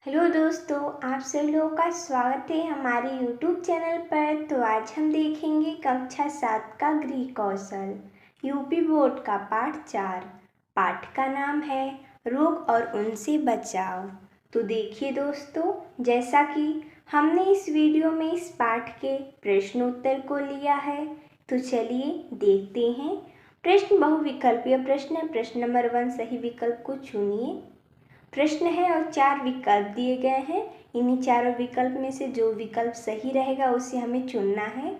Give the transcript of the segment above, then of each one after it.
Hello दोस्तों, आप सभी लोगों का स्वागत है हमारे YouTube चैनल पर। तो आज हम देखेंगे कक्षा 7 का गृह कौशल यूपी बोर्ड का पाठ 4। पाठ का नाम है रोग और उनसे बचाव। तो देखिए दोस्तों, जैसा कि हमने इस वीडियो में इस पाठ के प्रश्न उत्तर को लिया है, तो चलिए देखते हैं। प्रश्न बहुविकल्पीय प्रश्न है। प्रश्न नंबर 1 सही विकल्प को चुनिए। प्रश्न है और 4 विकल्प दिए गए हैं। इन्हीं चारों विकल्प में से जो विकल्प सही रहेगा उसे हमें चुनना है।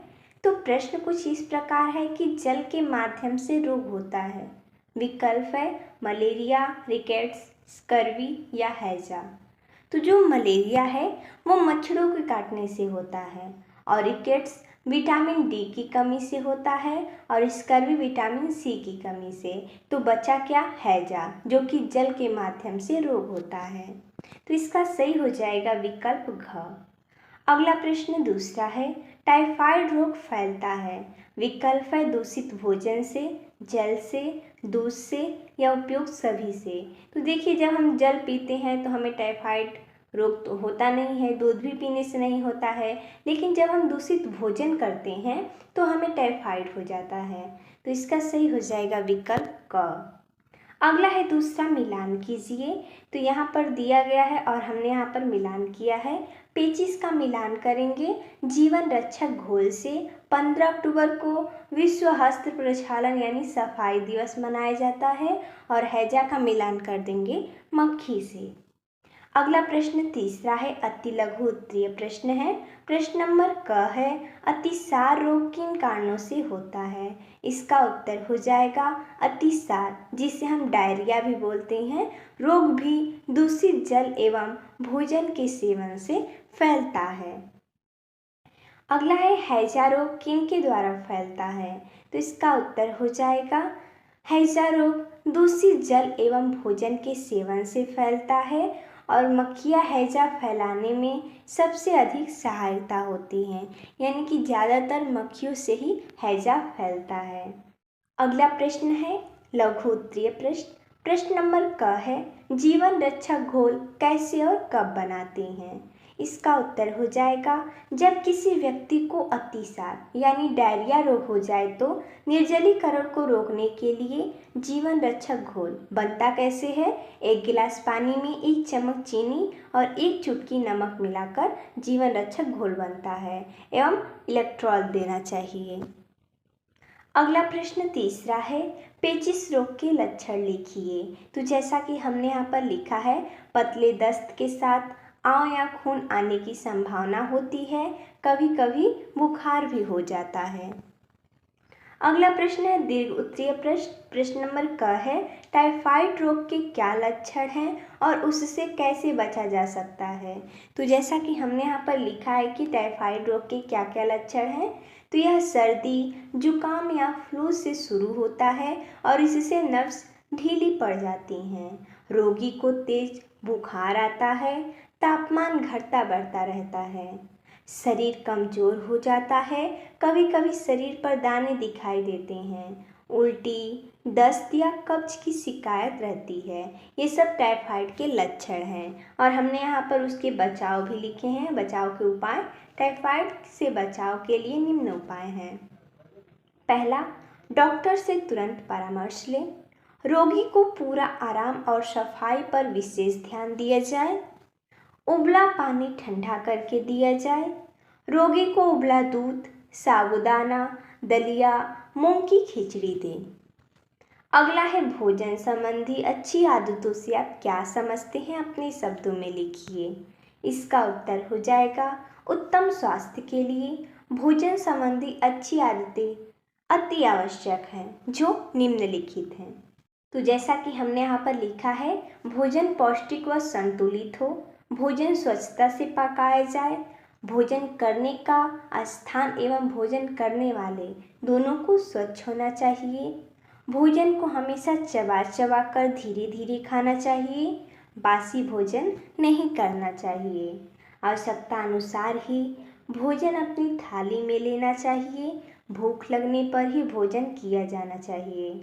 तो प्रश्न कुछ इस प्रकार है कि जल के माध्यम से रोग होता है। विकल्प है मलेरिया, रिकेट्स, स्कर्वी या हैजा। तो जो मलेरिया है वो मच्छरों के काटने से होता है, और रिकेट्स विटामिन डी की कमी से होता है, और स्कर्वी विटामिन सी की कमी से। तो बचा क्या? हैजा, जो कि जल के माध्यम से रोग होता है। तो इसका सही हो जाएगा विकल्प घ। अगला प्रश्न दूसरा है, टाइफाइड रोग फैलता है। विकल्प है दूषित भोजन से, जल से, दूध से या उपयोग सभी से। तो देखिए, जब हम जल पीते हैं तो हमें टाइफाइड रोग तो होता नहीं है, दूध भी पीने से नहीं होता है, लेकिन जब हम दूषित भोजन करते हैं तो हमें टाइफाइड हो जाता है। तो इसका सही हो जाएगा विकल्प क। अगला है दूसरा, मिलान कीजिए। तो यहाँ पर दिया गया है और हमने यहाँ पर मिलान किया है। पेचिस का मिलान करेंगे जीवन रक्षक घोल से। 15 अक्टूबर को विश्व हस्त प्रक्षालन यानी सफाई दिवस मनाया जाता है, और हैजा का मिलान कर देंगे मक्खी से। अगला प्रश्न तीसरा है, अति लघु उत्तरीय प्रश्न है। प्रश्न नंबर क है, अतिसार रोग किन कारणों से होता है? इसका उत्तर हो जाएगा अतिसार, जिसे हम डायरिया भी बोलते हैं, रोग भी दूषित जल एवं भोजन के सेवन से फैलता है। अगला है, हैजा रोग किन के द्वारा फैलता है? तो इसका उत्तर हो जाएगा हैजा रोग दूषित जल एवं भोजन के सेवन से फैलता है, और मक्खियाँ हैजा फैलाने में सबसे अधिक सहायता होती हैं, यानी कि ज़्यादातर मक्खियों से ही हैजा फैलता है। अगला प्रश्न है लघु उत्तरीय प्रश्न। प्रश्न नंबर क है, जीवन रक्षक घोल कैसे और कब बनाते हैं? इसका उत्तर हो जाएगा जब किसी व्यक्ति को अतिसार यानी डायरिया रोग हो जाए तो निर्जलीकरण को रोकने के लिए जीवन रक्षक घोल बनता कैसे है? 1 गिलास पानी में 1 चम्मच चीनी और 1 चुटकी नमक मिलाकर जीवन रक्षक घोल बनता है, एवं इलेक्ट्रॉल देना चाहिए। अगला प्रश्न तीसरा है, पेचिस रोग के लक्षण लिखिए। तो जैसा कि हमने यहाँ पर लिखा है, पतले दस्त के साथ आंव या खून आने की संभावना होती है, कभी कभी बुखार भी हो जाता है। अगला प्रश्न है दीर्घ उत्तरीय प्रश्न। प्रश्न नंबर क है, टाइफाइड रोग के क्या लक्षण हैं और उससे कैसे बचा जा सकता है? तो जैसा कि हमने यहाँ पर लिखा है कि टाइफाइड रोग के क्या क्या लक्षण हैं, तो यह सर्दी, जुकाम या फ्लू से शुरू होता है और इससे नर्व्स ढीली पड़ जाती हैं। रोगी को तेज बुखार आता है, तापमान घटता बढ़ता रहता है, शरीर कमजोर हो जाता है, कभी कभी शरीर पर दाने दिखाई देते हैं, उल्टी, दस्त या कब्ज की शिकायत रहती है। ये सब टाइफाइड के लक्षण हैं, और हमने यहाँ पर उसके बचाव भी लिखे हैं। बचाव के उपाय, टाइफाइड से बचाव के लिए निम्न उपाय हैं। पहला, डॉक्टर से तुरंत परामर्श लें। रोगी को पूरा आराम और सफाई पर विशेष ध्यान दिया जाए। उबला पानी ठंडा करके दिया जाए। रोगी को उबला दूध, साबूदाना, दलिया, मूंग की खिचड़ी दें। अगला है भोजन संबंधी अच्छी आदतों से आप क्या समझते हैं, अपने शब्दों में लिखिए। इसका उत्तर हो जाएगा उत्तम स्वास्थ्य के लिए भोजन संबंधी अच्छी आदतें अति आवश्यक हैं, जो निम्नलिखित हैं। तो जैसा कि हमने यहाँ पर लिखा है, भोजन पौष्टिक व संतुलित हो, भोजन स्वच्छता से पकाया जाए, भोजन करने का स्थान एवं भोजन करने वाले दोनों को स्वच्छ होना चाहिए, भोजन को हमेशा चबा चबा कर धीरे धीरे खाना चाहिए, बासी भोजन नहीं करना चाहिए, आवश्यकता अनुसार ही भोजन अपनी थाली में लेना चाहिए, भूख लगने पर ही भोजन किया जाना चाहिए,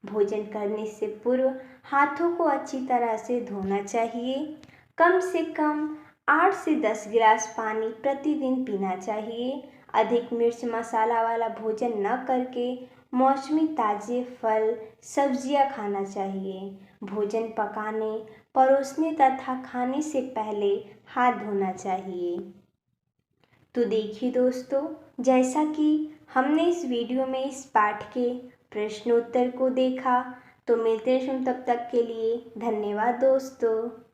भोजन करने से पूर्व हाथों को अच्छी तरह से धोना चाहिए, कम से कम 8 से 10 गिलास पानी प्रतिदिन पीना चाहिए। अधिक मिर्च मसाला वाला भोजन न करके मौसमी ताज़े फल सब्जियां खाना चाहिए। भोजन पकाने, परोसने तथा खाने से पहले हाथ धोना चाहिए। तो देखिए दोस्तों, जैसा कि हमने इस वीडियो में इस पाठ के प्रश्नोत्तर को देखा, तो मिलते हैं तब तक के लिए धन्यवाद दोस्तों।